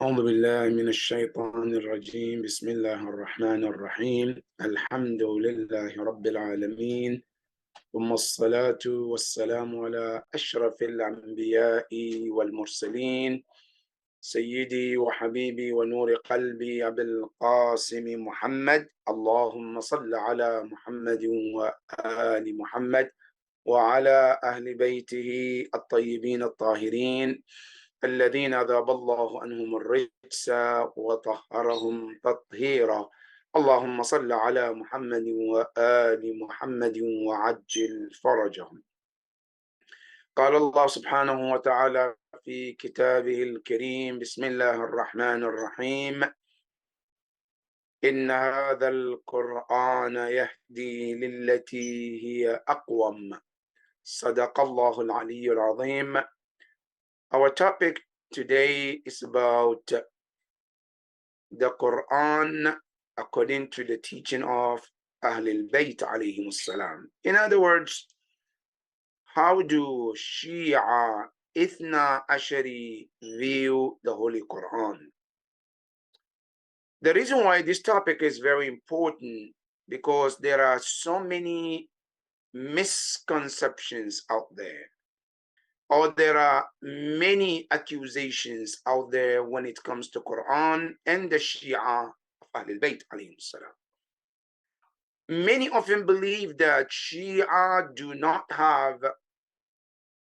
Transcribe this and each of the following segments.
أعوذ بالله من الشيطان الرجيم. بسم الله الرحمن الرحيم. الحمد لله رب العالمين، ثم الصلاة والسلام على أشرف الأنبياء والمرسلين، سيدي وحبيبي ونور قلبي أبي القاسم محمد. اللهم صل على محمد وآل محمد وعلى أهل بيته الطيبين الطاهرين الذين ذاب الله عنهم الرجس وطهرهم تطهيرا. اللهم صل على محمد وآل محمد وعجل فرجهم. قال الله سبحانه وتعالى في كتابه الكريم: بسم الله الرحمن الرحيم. إن هذا القرآن يهدي للتي هي أقوم. صدق الله العلي العظيم. Our topic today is about the Quran according to the teaching of Ahlul Bayt alayhim salam. In other words, how do Shia Ithna Ashari view the Holy Quran? The reason why this topic is very important because there are so many misconceptions out there, or there are many accusations out there when it comes to Quran and the Shia of Ahlul Bayt alayhim salam. Many of them believe that Shia do not have,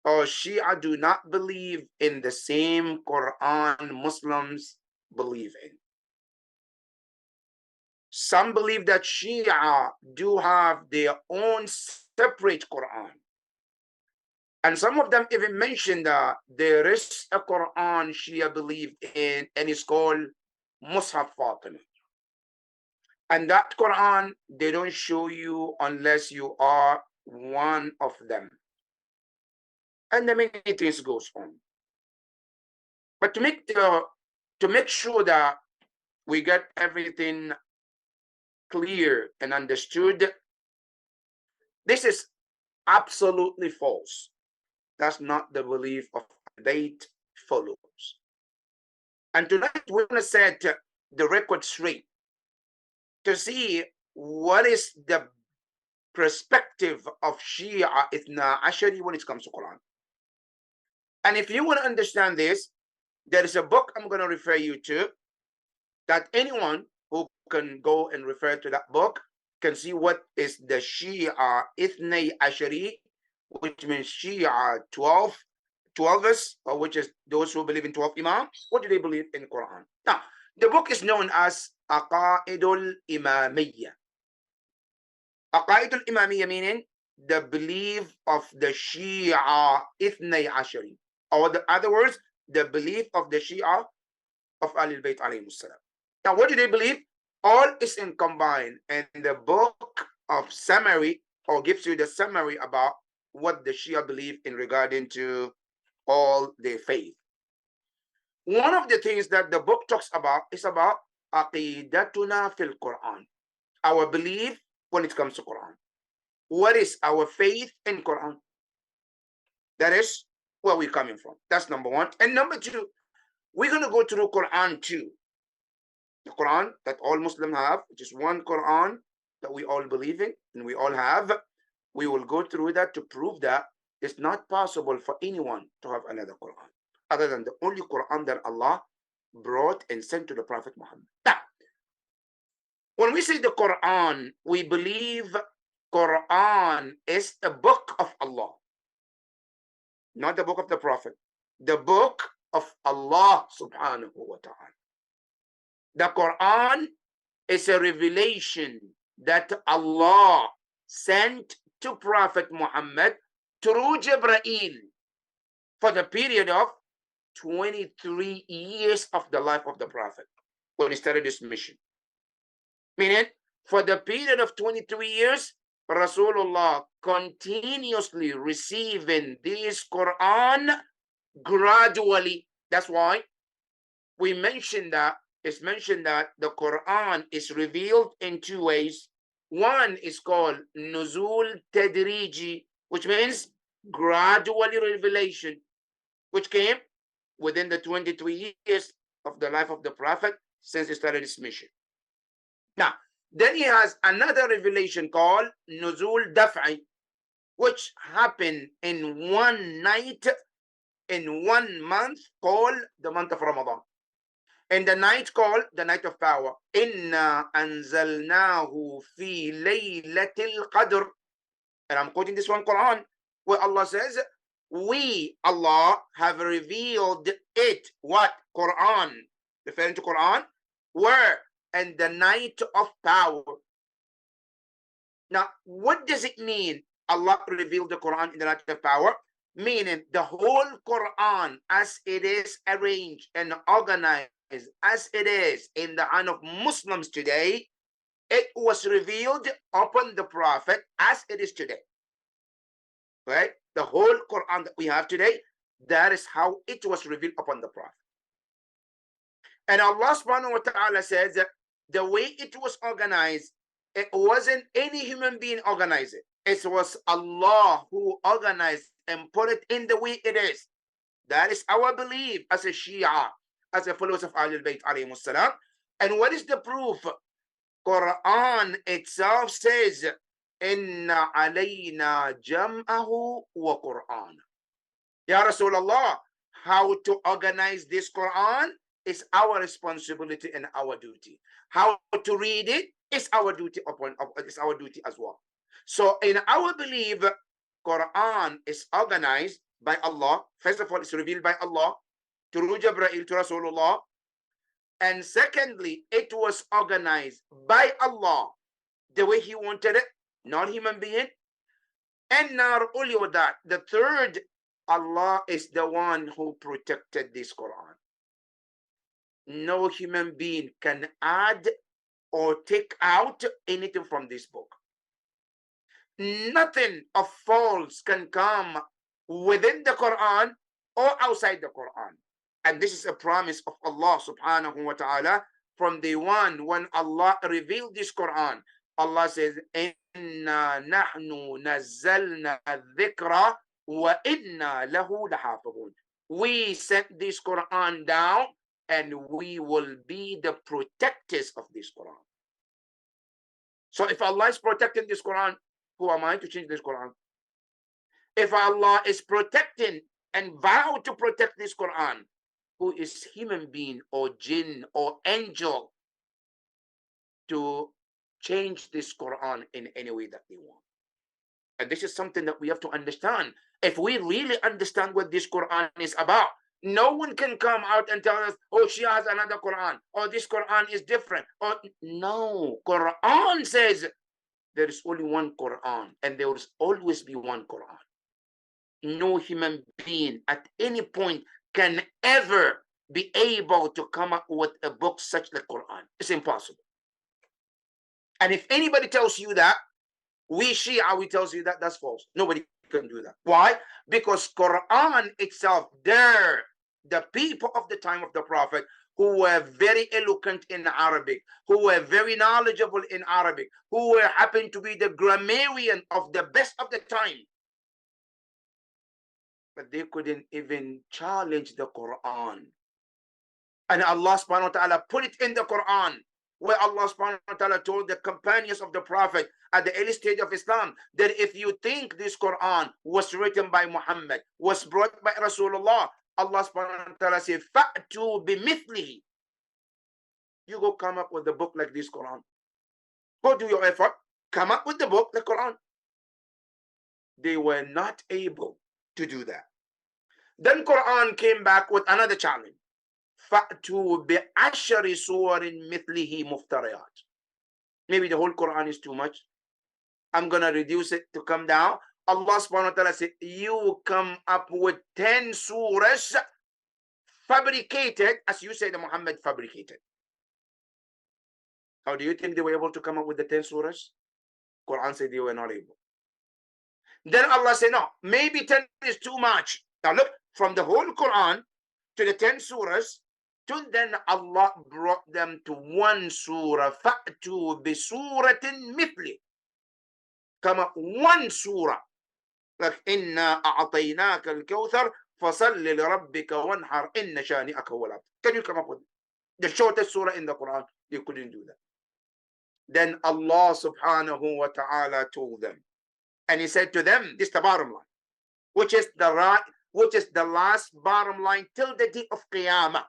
or Shia do not believe in the same Quran Muslims believe in. Some believe that Shia do have their own separate Quran. And some of them even mention that there is a Quran Shia believe in, and it's called Mus'haf Fatima. And that Quran, they don't show you unless you are one of them. And the many things goes on. But to make sure that we get everything clear and understood, this is absolutely false. That's not the belief of Bayt followers. And tonight we're going to set the record straight to see what is the perspective of Shia Ithna Ashari when it comes to Quran. And if you want to understand this, there is a book I'm going to refer you to that anyone who can go and refer to that book can see what is the Shia Ithna Ashari, which means Shia 12ers, or which is those who believe in 12 Imams. What do they believe in Quran? Now, the book is known as Aqaidul Imamiyya. Aqaidul Imamiyya meaning the belief of the Shia Ithnay Ashari, or the other words, the belief of the Shia of Ahlul Bayt alayhim salam. Now, what do they believe? All is in combined, and the book of summary, or gives you the summary about what the Shia believe in regarding to all their faith. One of the things that the book talks about is about aqidatuna fil Quran, our belief when it comes to Quran. What is our faith in Quran? That is where we're coming from. That's number one. And number two, we're going to go through Quran 2. The Quran that all Muslims have, which is one Quran that we all believe in and we all have. We will go through that to prove that it's not possible for anyone to have another Quran other than the only Quran that Allah brought and sent to the Prophet Muhammad. Now, when we say the Quran, we believe Quran is a book of Allah, not the book of the Prophet, the book of Allah subhanahu wa ta'ala. The Quran is a revelation that Allah sent to Prophet Muhammad through Jibreel for the period of 23 years of the life of the Prophet when he started this mission. Meaning, for the period of 23 years, Rasulullah continuously receiving this Quran gradually. That's why we mentioned that it's mentioned that the Quran is revealed in two ways. One is called Nuzul Tadriji, which means gradually revelation, which came within the 23 years of the life of the Prophet since he started his mission. Now, then he has another revelation called Nuzul Daf'i, which happened in one night, in 1 month, called the month of Ramadan. In the night called the night of power. Inna anzalnahu fi laylatil qadr. And I'm quoting this one Quran, where Allah says, we, Allah, have revealed it. What? Quran. Referring to Quran. Where? In the night of power. Now, what does it mean? Allah revealed the Quran in the night of power? Meaning the whole Quran as it is arranged and organized as it is in the hand of Muslims today, it was revealed upon the Prophet as it is today. Right? The whole Quran that we have today, that is how it was revealed upon the Prophet. And Allah subhanahu wa ta'ala says that the way it was organized, it wasn't any human being organized it. It was Allah who organized and put it in the way it is. That is our belief as a Shia, as a followers of Ahlul Bayt alayhimus salam. And what is the proof? Quran itself says, Inna alayna jam'ahu wa Quran. Ya Rasulullah, how to organize this Quran is our responsibility and our duty. How to read it is our duty as well. So in our belief, Quran is organized by Allah. First of all, it's revealed by Allah through Jibreel to Rasulullah. And secondly, it was organized by Allah the way He wanted it, not human being. And not only with that, the third, Allah is the one who protected this Quran. No human being can add or take out anything from this book. Nothing of false can come within the Quran or outside the Quran. And this is a promise of Allah subhanahu wa ta'ala from the one when Allah revealed this Quran. Allah says, Inna nahnu nazzalna dhikra wa inna lahu lahafidhun. We sent this Quran down and we will be the protectors of this Quran. So if Allah is protecting this Quran, who am I to change this Quran? If Allah is protecting and vow to protect this Quran, who is human being or jinn or angel to change this Quran in any way that they want? And this is something that we have to understand. If we really understand what this Quran is about, no one can come out and tell us, oh, Shia has another Quran, or this Quran is different. Or no, Quran says there is only one Quran, and there will always be one Quran. No human being at any point can ever be able to come up with a book such like Quran. It's impossible. And if anybody tells you that, we Shia, we tells you that, that's false. Nobody can do that. Why? Because Quran itself, the people of the time of the Prophet who were very eloquent in Arabic, who were very knowledgeable in Arabic, who were happened to be the grammarian of the best of the time, but they couldn't even challenge the Quran. And Allah subhanahu wa ta'ala put it in the Quran, where Allah subhanahu wa ta'ala told the companions of the Prophet at the early stage of Islam that if you think this Quran was written by Muhammad, was brought by Rasulullah, Allah subhanahu wa ta'ala said, Fa'tu bimithlihi. You go come up with a book like this Quran. Go do your effort. Come up with the book, the Quran. They were not able to do that. Then Quran came back with another challenge. Fa'tu bi'ashari suwarin mithlihi muftariyat. Maybe the whole Quran is too much. I'm going to reduce it to come down. Allah subhanahu wa ta'ala said, you come up with 10 surahs fabricated, as you say, the Muhammad fabricated. How do you think they were able to come up with the 10 surahs? Quran said they were not able. Then Allah said, no, maybe 10 is too much. Now look, from the whole Quran to the 10 surahs, to then Allah brought them to one surah. Fa'tu bi suratin mithli. Come up one surah. Like, inna a'ataynaka al-kawthar fasalli li rabbika wanhar inna shani'aka huwal abtar. Can you come up with it? the shortest surah in the Quran. They couldn't do that. Then Allah subhanahu wa ta'ala told them, and He said to them, this is the bottom line, which is the last bottom line till the day of Qiyamah.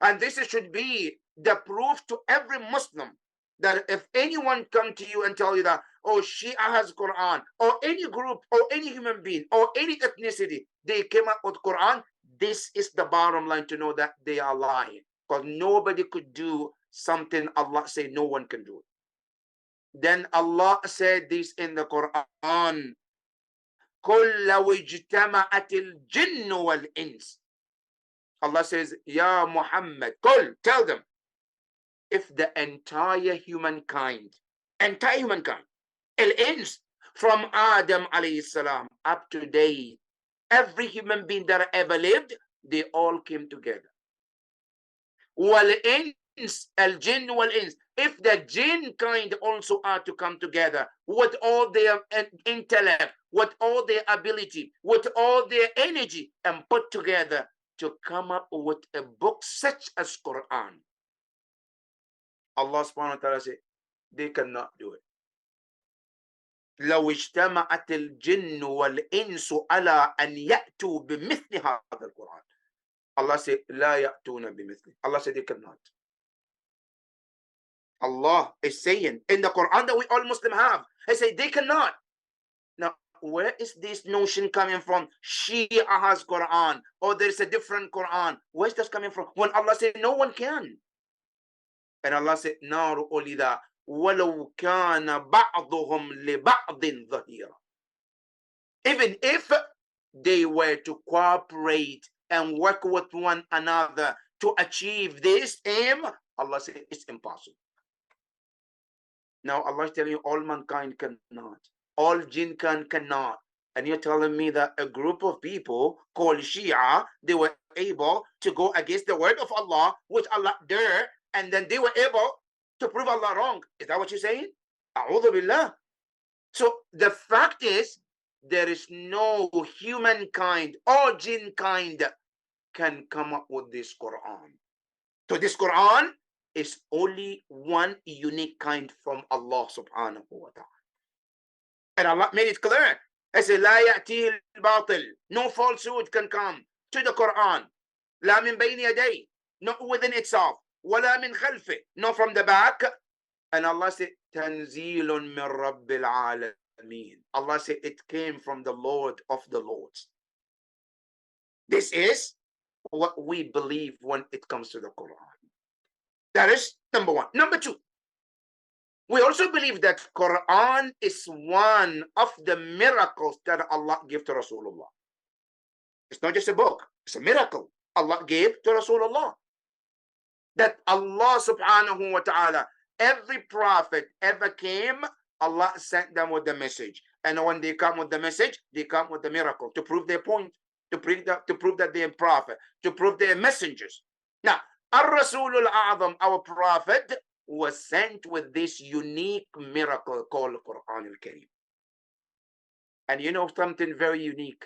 And this should be the proof to every Muslim that if anyone come to you and tell you that, oh, Shia has Quran, or any group, or any human being, or any ethnicity, they came up with Quran, this is the bottom line to know that they are lying. Because nobody could do something Allah said no one can do. Then Allah said this in the Quran, قُلْ لَوْ اجْتَمَعَتِ الْجِنُّ وَالْإِنسِ. Allah says, Ya Muhammad, قُلْ, tell them, if the entire humankind, al-ins, from Adam alayhi salam up to date, every human being that ever lived, they all came together. Wal-ins, al-jinn wal-ins, if the jinn kind also are to come together with all their intellect, with all their ability, with all their energy, and put together to come up with a book such as Quran, Allah subhanahu wa ta'ala said, they cannot do it. لو اجتمعت الجن والإنس على أن يأتوا بمثل هذا القرآن. Allah said, لا يأتون بمثله. Allah said, they cannot. Allah is saying in the Quran that we all Muslims have, He said, they cannot. Now, where is this notion coming from? Shia has Quran, or there's a different Quran. Where's this coming from? When Allah said, no one can. And Allah said, not only that, وَلَوْ كَانَ بَعْضُهُمْ لِبَعْضٍ ظَهِيرًا. Even if they were to cooperate and work with one another to achieve this aim, Allah said, it's impossible. Now Allah is telling you all mankind cannot. All jinn cannot. And you're telling me that a group of people called Shia, they were able to go against the word of Allah, which Allah dare, and then they were able to prove Allah wrong. Is that what you're saying? A'udhu billah. So the fact is, there is no humankind or jinn kind can come up with this Quran. So this Quran is only one unique kind from Allah subhanahu wa ta'ala. And Allah made it clear. He said, لا يأتيه الباطل. No falsehood can come to the Quran. لا من بين يديه. Not within itself. ولا من خلفه. Not from the back. And Allah said, تنزيل من رب العالمين. Allah said, it came from the Lord of the Lords. This is what we believe when it comes to the Quran. That is number one. Number two, we also believe that Quran is one of the miracles that Allah gave to Rasulullah. It's not just a book, it's a miracle Allah gave to Rasulullah. That Allah subhanahu wa ta'ala, every prophet ever came, Allah sent them with the message. And when they come with the message, they come with the miracle to prove their point, to prove that they're prophet, to prove they're messengers. Now, Ar-Rasulul A'zam, our prophet, was sent with this unique miracle called Quran al-Karim. And you know something very unique?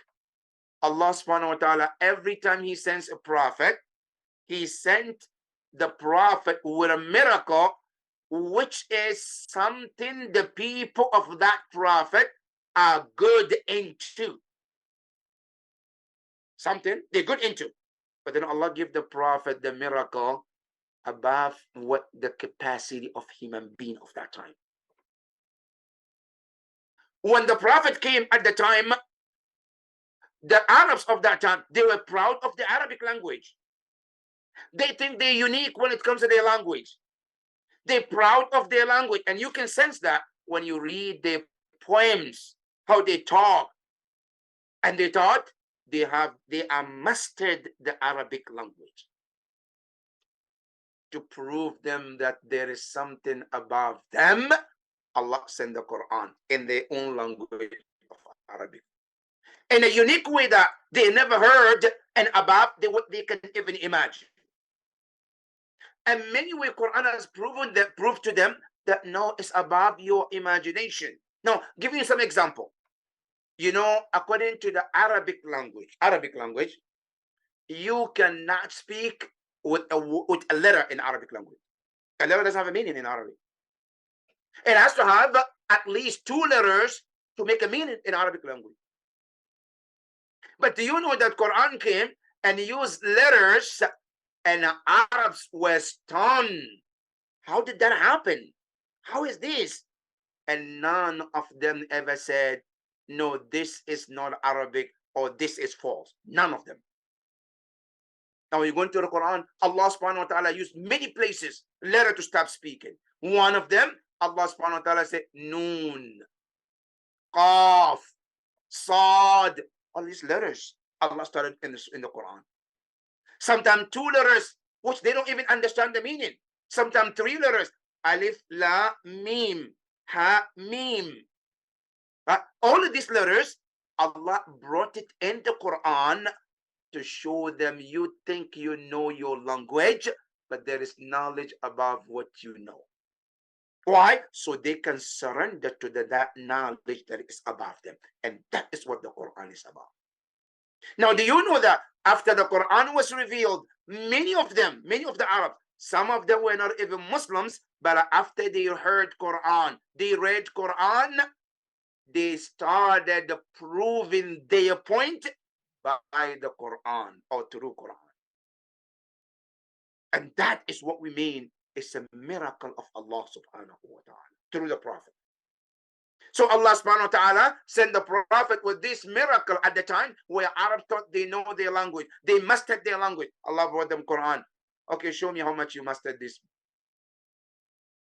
Allah subhanahu wa ta'ala, every time He sends a prophet, He sent the prophet with a miracle, which is something the people of that prophet are good into. Something they're good into. But then Allah give the prophet the miracle above what the capacity of human being of that time. When the prophet came at the time, the Arabs of that time, they were proud of the Arabic language. They think they're unique when it comes to their language. They're proud of their language. And you can sense that when you read their poems, how they talk. And they thought they are mastered the Arabic language. To prove them that there is something above them, Allah sent the Quran in their own language of Arabic. In a unique way that they never heard and above what they can even imagine. And many ways Quran has proved to them that no, it's above your imagination. Now, give you some example. You know, according to the Arabic language, you cannot speak with a letter in Arabic language. A letter doesn't have a meaning in Arabic. It has to have at least 2 letters to make a meaning in Arabic language. But do you know that Quran came and used letters and Arabs were stunned? How did that happen? How is this? And none of them ever said, no, this is not Arabic or this is false. None of them. Now you go into the Quran, Allah subhanahu wa ta'ala used many places letter to stop speaking. One of them, Allah subhanahu wa ta'ala said, Noon, Qaf, Sad, all these letters Allah started in the Quran. Sometimes 2 letters, which they don't even understand the meaning. Sometimes 3 letters, Alif, La, Mim, Ha, Mim. All of these letters, Allah brought it in the Quran to show them you think you know your language, but there is knowledge above what you know. Why? So they can surrender to that knowledge that is above them. And that is what the Quran is about. Now, do you know that after the Quran was revealed, many of the Arabs, some of them were not even Muslims, but after they heard Quran, they read Quran, they started proving their point by the Quran or through Quran. And that is what we mean. It's a miracle of Allah subhanahu wa ta'ala through the Prophet. So Allah subhanahu wa ta'ala sent the Prophet with this miracle at the time where Arabs thought they know their language. They mastered their language. Allah brought them Quran. Okay, show me how much you mastered this.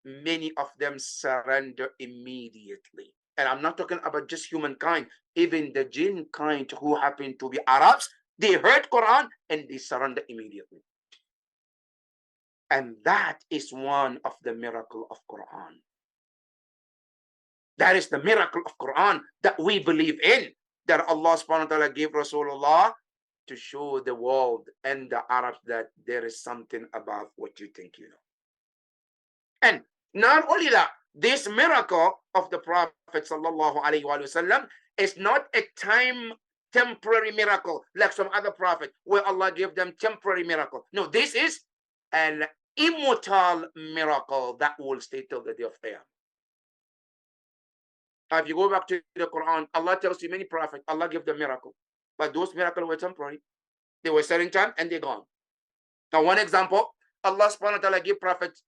Many of them surrender immediately. And I'm not talking about just humankind. Even the jinn kind who happen to be Arabs, they heard Quran and they surrender immediately. And that is one of the miracle of Quran. That is the miracle of Quran that we believe in, that Allah subhanahu wa ta'ala gave Rasulullah to show the world and the Arabs that there is something above what you think you know. And not only that, this miracle of the Prophet sallallahu alaihi wasallam is not a temporary miracle like some other prophet where Allah gave them temporary miracle. No, this is an immortal miracle that will stay till the day of Qiyamah. If you go back to the Quran, Allah tells you many prophets, Allah gave them miracle. But those miracles were temporary. They were certain time and they're gone. Now, one example, Allah subhanahu wa ta'ala gave Prophet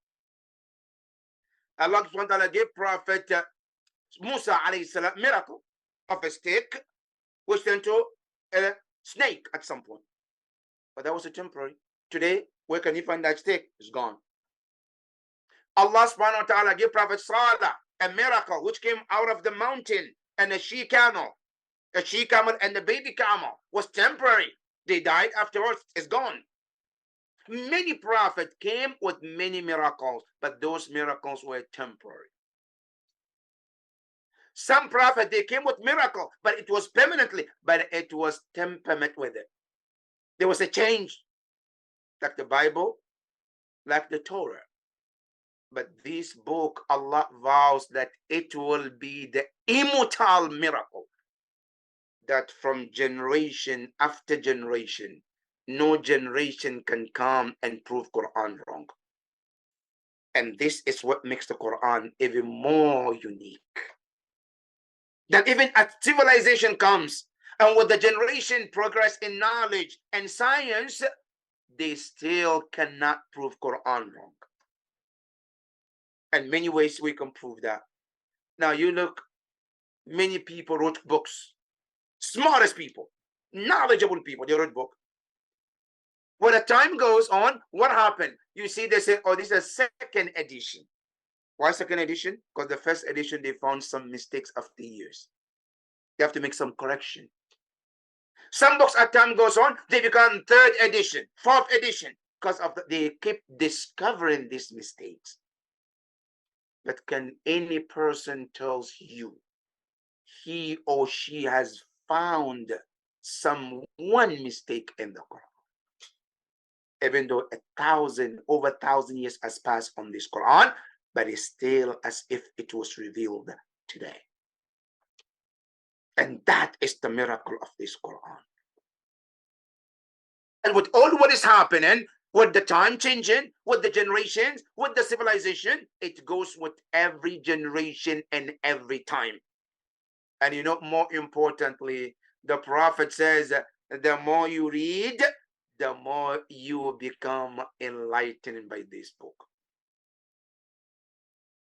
Musa alayhi salam miracle of a stick, which turned to a snake at some point. But that was a temporary. Today, where can you find that stick? It's gone. Allah subhanahu wa ta'ala gave Prophet Salih a miracle which came out of the mountain, and a she camel and the baby camel was temporary. They died afterwards. It's gone. Many prophets came with many miracles, but those miracles were temporary. Some prophets, they came with miracle, but it was permanently, but it was temperament with it. There was a change, like the Bible, like the Torah. But this book, Allah vows that it will be the immortal miracle that from generation after generation, no generation can come and prove Quran wrong. And this is what makes the Quran even more unique. That even as civilization comes, and with the generation progress in knowledge and science, they still cannot prove Quran wrong. And many ways we can prove that. Now you look, many people wrote books. Smartest people, knowledgeable people, they wrote books. When the time goes on, what happened? You see, they say, oh, this is a second edition. Why second edition? Because the first edition, they found some mistakes after years. They have to make some correction. Some books, as time goes on, they become third edition, fourth edition, because of they keep discovering these mistakes. But can any person tells you he or she has found one mistake in the Quran? Even though over 1,000 years has passed on this Quran, but it's still as if it was revealed today. And that is the miracle of this Quran. And with all what is happening, with the time changing, with the generations, with the civilization. It goes with every generation and every time. And you know, more importantly, the Prophet says, the more you read, the more you become enlightened by this book.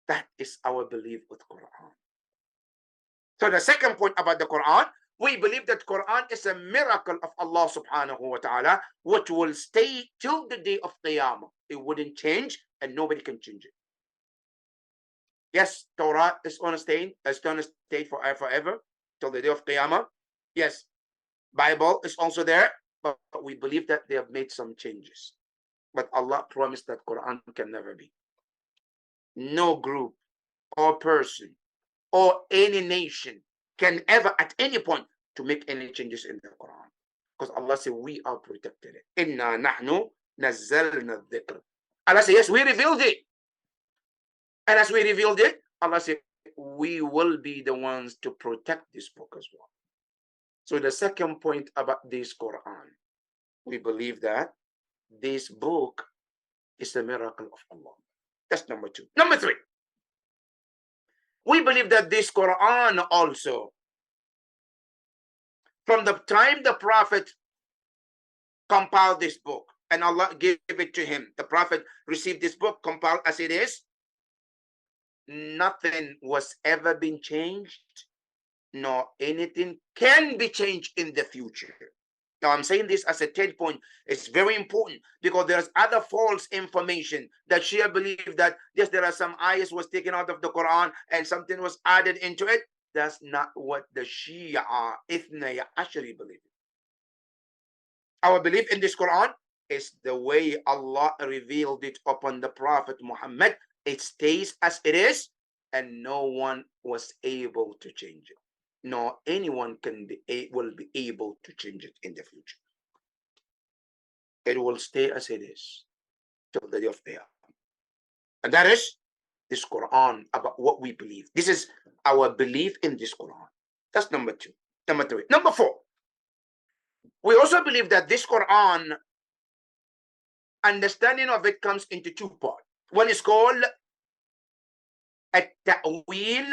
That is our belief with Quran. So the second point about the Quran, we believe that Quran is a miracle of Allah subhanahu wa ta'ala, which will stay till the day of Qiyamah. It wouldn't change and nobody can change it. Yes, Torah is going to stay forever till the day of Qiyamah. Yes, Bible is also there, but we believe that they have made some changes. But Allah promised that Quran can never be. No group or person or any nation can ever at any point to make any changes in the Quran. Because Allah said, we are protected. Inna nahnu nazzalna dhikr. Allah said, yes, we revealed it. And as we revealed it, Allah said, we will be the ones to protect this book as well. So the second point about this Quran, we believe that this book is a miracle of Allah. That's number two. Number three, we believe that this Quran also, from the time the Prophet compiled this book and Allah gave it to him, the Prophet received this book compiled as it is, nothing was ever been changed, nor anything can be changed in the future. Now, I'm saying this as a third point. It's very important because there's other false information that Shia believe that, yes, there are some ayahs was taken out of the Quran and something was added into it. That's not what the Shia Ithnay Ashari believe. Our belief in this Quran is the way Allah revealed it upon the Prophet Muhammad. It stays as it is, and no one was able to change it. Nor anyone will be able to change it in the future. It will stay as it is till the day of Qiyamah. And that is this Quran, about what we believe. This is our belief in this Quran. That's number two. Number three. Number four, we also believe that this Quran, understanding of it comes into two parts. One is called at-ta'wil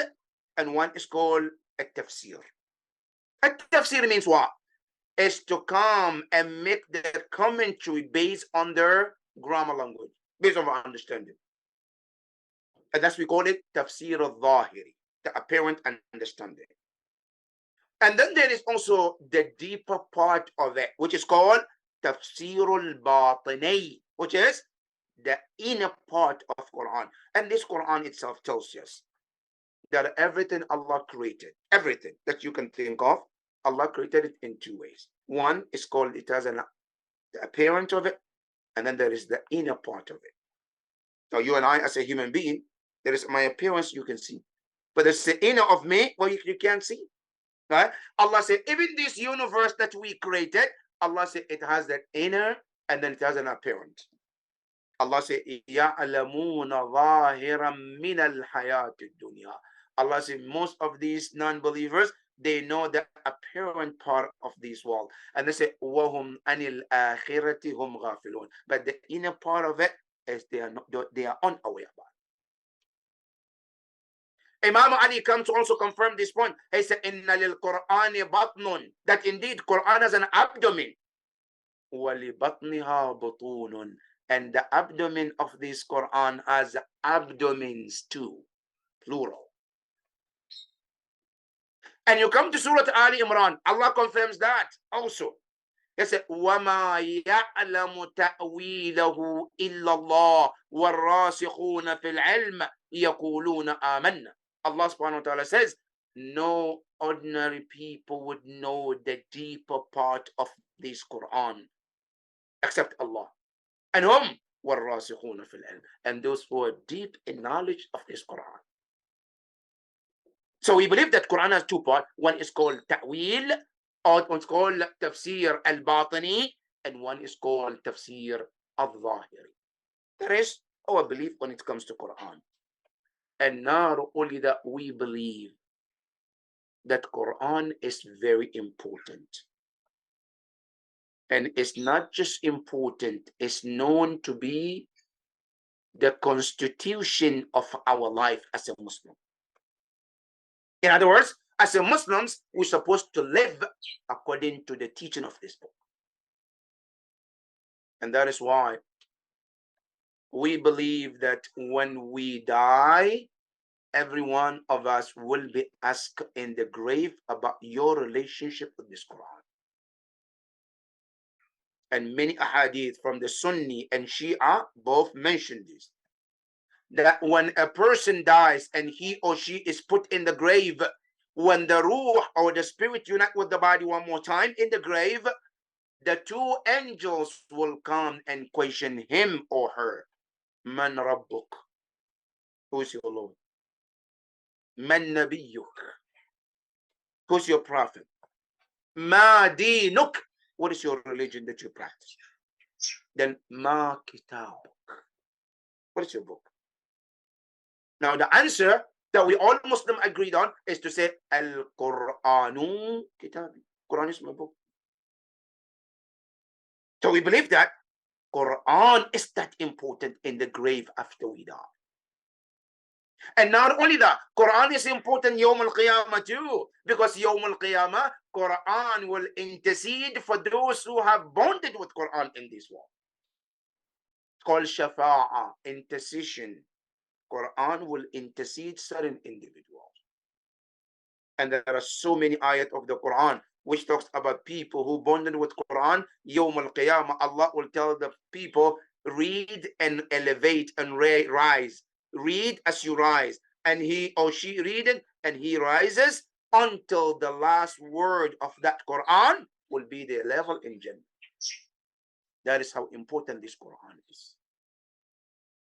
and one is called at-tafsir. At-tafsir means what? Is to come and make the commentary based on their grammar language, based on our understanding. And that's we call it tafsir al-zahiri, the apparent understanding. And then there is also the deeper part of it, which is called tafsir al-batini, which is the inner part of Quran. And this Quran itself tells us that everything Allah created, everything that you can think of, Allah created it in two ways. One is called, it has the appearance of it, and then there is the inner part of it. Now you and I, as a human being, there is my appearance you can see, but there's the inner of me where you can't see. Right? Allah said, even this universe that we created, Allah said it has that inner and then it has an appearance. Allah said, يَعْلَمُونَ ظَاهِرًا مِنَ الْحَيَاةِ الدُّنْيَا. Allah said, most of these non-believers, they know the apparent part of this world. And they say, وَهُمْ عَنِ الْآخِرَةِ هُمْ غَافِلُونَ. But the inner part of it is they are unaware about. Imam Ali comes to also confirm this point. He said, إِنَّ لِلْقُرْآنِ بَطْنٌ. That indeed, Quran has an abdomen. وَلِبَطْنِهَا بُطُونٌ. And the abdomen of this Quran has abdomens too, plural. And you come to Surah Ali Imran, Allah confirms that also. He said, وَمَا يَعْلَمُ تَأْوِيلَهُ إِلَّا اللَّهُ وَالرَّاسِخُونَ فِي الْعِلْمِ يَقُولُونَ آمَنَّا. Allah subhanahu wa ta'ala says, no ordinary people would know the deeper part of this Quran except Allah. And whom? وَالرَّاسِخُونَ فِي الْعِلْمِ. And those who are deep in knowledge of this Quran. So we believe that Quran has two parts. One is called ta'wil, or one's called tafsir al-batini, and one is called tafsir al-zahiri. That is our belief when it comes to Quran. And not only that, we believe that Quran is very important. And it's not just important, it's known to be the constitution of our life as a Muslim. In other words, as a Muslims, we're supposed to live according to the teaching of this book. And that is why we believe that when we die, every one of us will be asked in the grave about your relationship with this Quran. And many ahadith from the Sunni and Shia both mention this. That when a person dies and he or she is put in the grave, when the ruh or the spirit unite with the body one more time in the grave, the two angels will come and question him or her. Man Rabbuk? Who is your Lord? Man Nabiyyuk? Who's your prophet? Ma Dinuk? What is your religion that you practice? Then Ma Kitabuk? What is your book? Now the answer that we all Muslim agreed on is to say Al-Qur'anu Kitabi. Quran is my book. So we believe that Quran is that important in the grave after we die. And not only that, Quran is important Yawm al-Qiyamah too, because Yawm al-Qiyamah, Quran will intercede for those who have bonded with Quran in this world. It's called Shafa'ah, intercession. Quran will intercede certain individuals. And there are so many ayat of the Quran which talks about people who bonded with Quran. Yawm al-Qiyamah, Allah will tell the people, read and elevate and rise. Read as you rise. And he or she reading and he rises until the last word of that Quran will be the level in Jannah. That is how important this Quran is.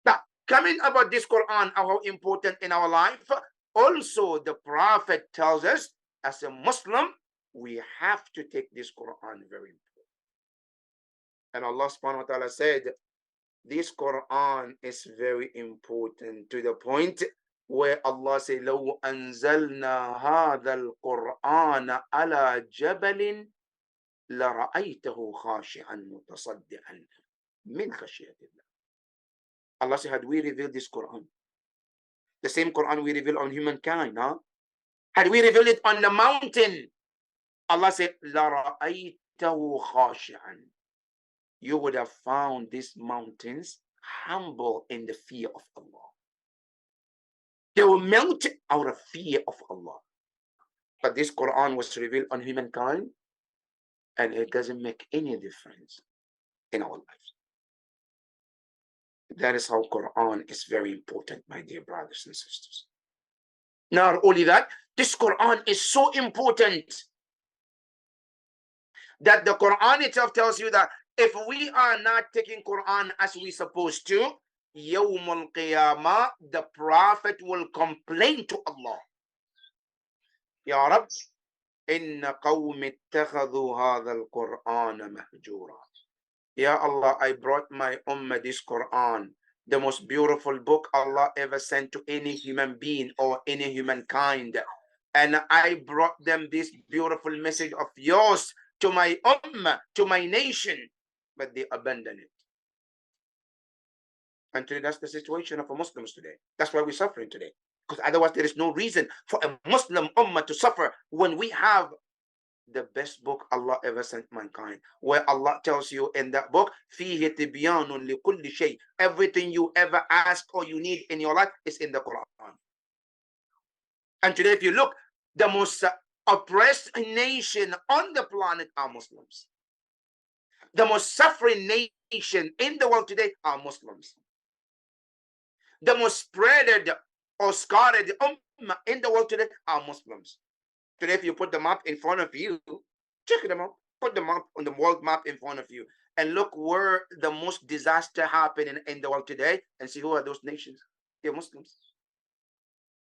Now, coming about this Quran, how important in our life, also the Prophet tells us, as a Muslim, we have to take this Quran very important. And Allah subhanahu wa ta'ala said, this Quran is very important to the point where Allah said, لو أنزلنا هذا القرآن على جبل لرأيته خاشعا متصدعا من خشية الله. Allah said, had we revealed this Quran, the same Quran we reveal on humankind, had we revealed it on the mountain, Allah said, لرأيته خاشعا. You would have found these mountains humble in the fear of Allah. They will melt out of fear of Allah. But this Quran was revealed on humankind, and it doesn't make any difference in our lives. That is how Quran is very important, my dear brothers and sisters. Not only that, this Quran is so important that the Quran itself tells you that if we are not taking Quran as we supposed to, Yawm al-Qiyamah, the Prophet will complain to Allah. Ya Rab, inna qawmi ittakhadhu hadha al-Qur'ana mahjura. Ya Allah, I brought my ummah this Quran, the most beautiful book Allah ever sent to any human being or any humankind. And I brought them this beautiful message of yours to my ummah, to my nation, but they abandon it. And today, that's the situation of Muslims today. That's why we're suffering today. Because otherwise, there is no reason for a Muslim ummah to suffer when we have the best book Allah ever sent mankind, where Allah tells you in that book, فِيهِ تِبْيَانٌ لِكُلِّ شَيْءٍ. Everything you ever ask or you need in your life is in the Quran. And today, if you look, the most oppressed nation on the planet are Muslims. The most suffering nation in the world today are Muslims. The most spreaded or scarred ummah in the world today are Muslims. Today, if you put the map in front of you, check them out. Put the map on the world map in front of you and look where the most disaster happening in the world today and see who are those nations. They're Muslims.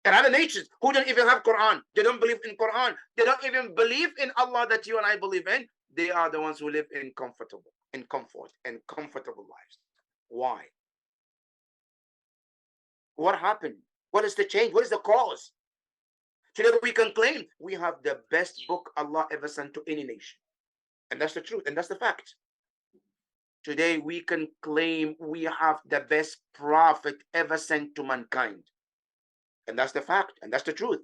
And other nations who don't even have Quran. They don't believe in Quran. They don't even believe in Allah that you and I believe in. They are the ones who live in comfort and comfortable lives. Why? What happened? What is the change? What is the cause? Today we can claim we have the best book Allah ever sent to any nation. And that's the truth, and that's the fact. Today we can claim we have the best prophet ever sent to mankind. And that's the fact, and that's the truth.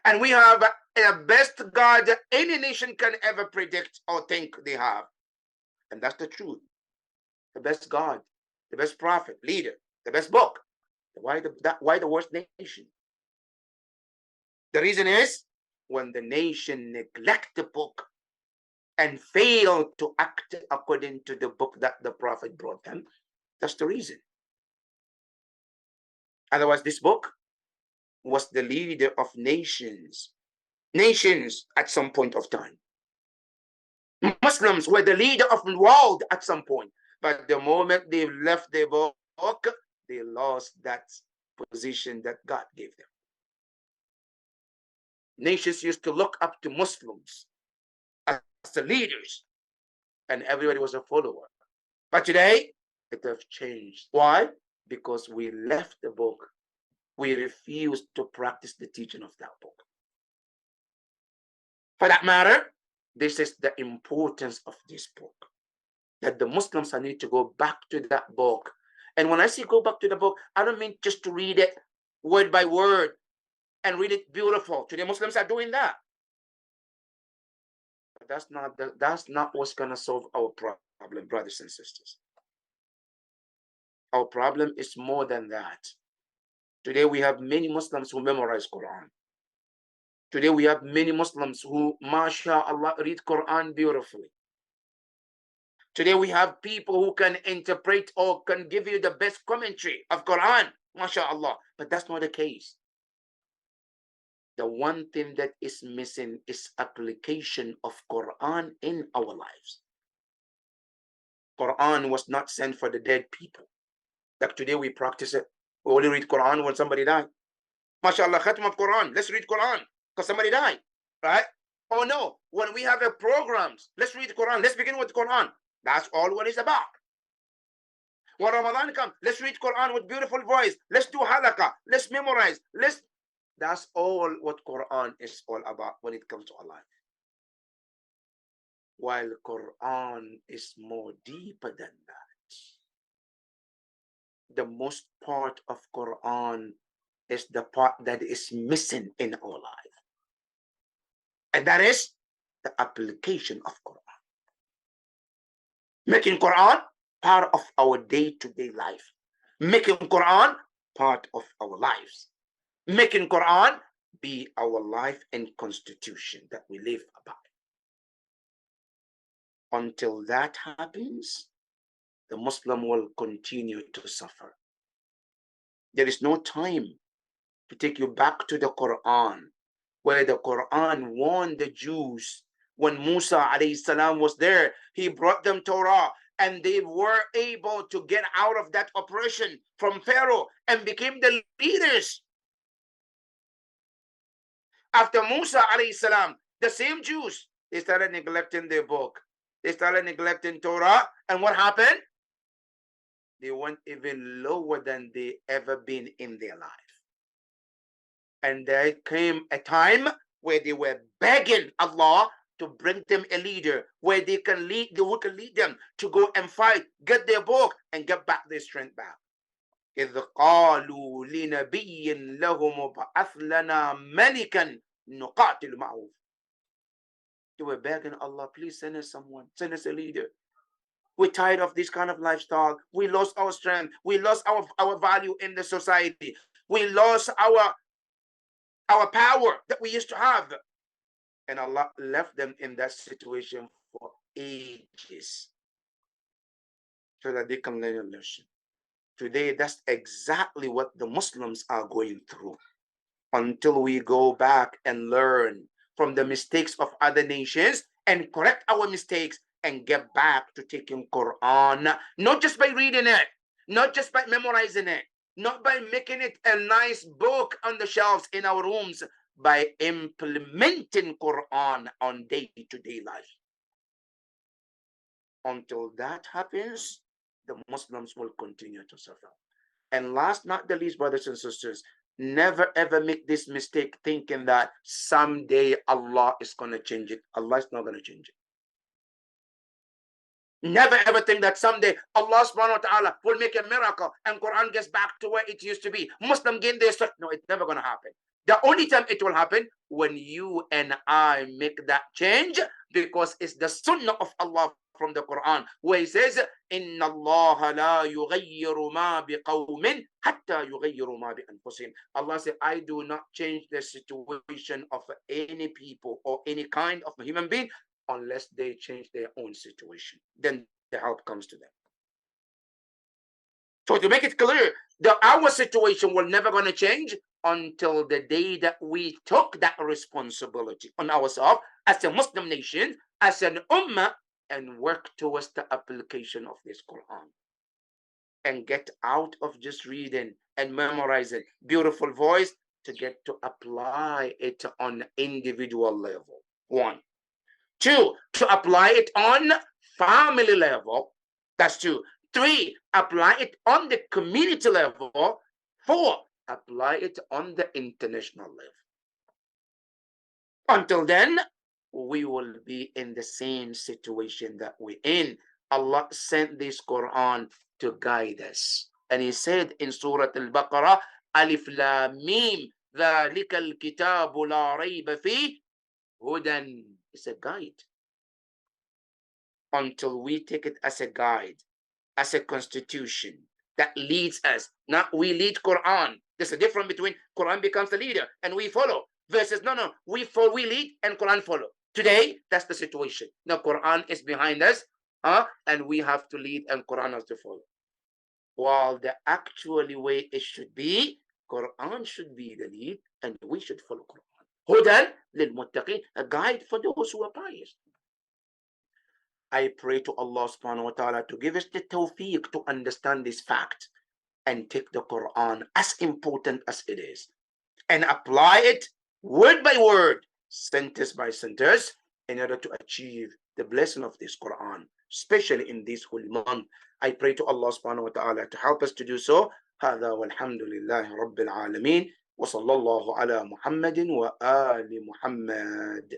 And we have the best God any nation can ever predict or think they have. And that's the truth. The best God, the best prophet, leader, the best book. Why the worst nation? The reason is when the nation neglect the book and fail to act according to the book that the prophet brought them. That's the reason. Otherwise, this book was the leader of nations at some point of time. Muslims were the leader of the world at some point, but the moment they left the book, they lost that position that God gave them. Nations used to look up to Muslims as the leaders, and everybody was a follower. But today, it has changed. Why? Because we left the book. We refuse to practice the teaching of that book. For that matter, this is the importance of this book, that the Muslims need to go back to that book. And when I say go back to the book, I don't mean just to read it word by word and read it beautiful. Today, Muslims are doing that. But that's not what's going to solve our problem, brothers and sisters. Our problem is more than that. Today, we have many Muslims who memorize Quran. Today, we have many Muslims who, mashallah, read Quran beautifully. Today, we have people who can interpret or can give you the best commentary of Quran, mashallah. But that's not the case. The one thing that is missing is application of Quran in our lives. Quran was not sent for the dead people. Like today, we practice it. We only read Quran when somebody died. MashaAllah, khatm of Quran. Let's read Quran because somebody died, right? Oh no, when we have programs, let's read the Quran. Let's begin with the Quran. That's all what it's about. When Ramadan comes, let's read Quran with beautiful voice. Let's do halaqah. Let's memorize. That's all what Quran is all about when it comes to Allah. While Quran is more deeper than that. The most part of Quran is the part that is missing in our life. And that is the application of Quran. Making Quran part of our day-to-day life. Making Quran part of our lives. Making Quran be our life and constitution that we live by. Until that happens, the Muslim will continue to suffer. There is no time to take you back to the Quran, where the Quran warned the Jews when Musa alayhi salam was there. He brought them Torah, and they were able to get out of that oppression from Pharaoh and became the leaders. After Musa alayhi salam, the same Jews, they started neglecting their book. They started neglecting Torah, and what happened? They went even lower than they ever been in their life. And there came a time where they were begging Allah to bring them a leader, where they can lead, who can lead them to go and fight, get their book, and get back their strength back. إذ قالوا لنبي لهم ابعث لنا ملكا نقاتل معه. They were begging Allah, please send us someone, send us a leader. We're tired of this kind of lifestyle. We lost our strength. We lost our value in the society. We lost our power that we used to have. And Allah left them in that situation for ages so that they can learn a lesson. Today, that's exactly what the Muslims are going through. Until we go back and learn from the mistakes of other nations and correct our mistakes and get back to taking Quran, not just by reading it, not just by memorizing it, not by making it a nice book on the shelves in our rooms, by implementing Quran on day-to-day life. Until that happens, the Muslims will continue to suffer. And last not the least, brothers and sisters, never ever make this mistake thinking that someday Allah is going to change it. Allah is not going to change it. Never ever think that someday Allah subhanahu wa ta'ala will make a miracle and Quran gets back to where it used to be. Muslim gain their strength. No, it's never going to happen. The only time it will happen when you and I make that change, because it's the sunnah of Allah from the Quran, where he says, Inna Allah la yughayyiru ma biqawmin hatta yughayyiru ma bi anfusihim. Allah said, I do not change the situation of any people or any kind of human being unless they change their own situation. Then the help comes to them. So to make it clear, our situation will never going to change until the day that we took that responsibility on ourselves as a Muslim nation, as an ummah, and work towards the application of this Quran. And get out of just reading and memorizing beautiful voice to get to apply it on individual level. 1. 2, to apply it on family level. That's 2. 3, apply it on the community level. 4, apply it on the international level. Until then, we will be in the same situation that we're in. Allah sent this Quran to guide us. And he said in Surah Al-Baqarah, Alif Lam Mim, ذَلِكَ الْكِتَابُ لَا رَيْبَ فِيهِ هُدًى. It's a guide. Until we take it as a guide, as a constitution that leads us. Not we lead Quran. There's a difference between Quran becomes the leader and we follow versus no, we lead and Quran follow. Today, that's the situation. Now Quran is behind us, and we have to lead and Quran has to follow. While the actual way it should be, Quran should be the lead and we should follow Quran. Hudan lil muttaqin, a guide for those who are pious. I pray to Allah subhanahu wa ta'ala to give us the tawfiq to understand this fact and take the Quran as important as it is and apply it word by word, sentence by sentence, in order to achieve the blessing of this Quran, especially in this holy month. I pray to Allah subhanahu wa ta'ala to help us to do so. هذا والحمد لله رب العالمين وصلى الله على محمد وآل محمد.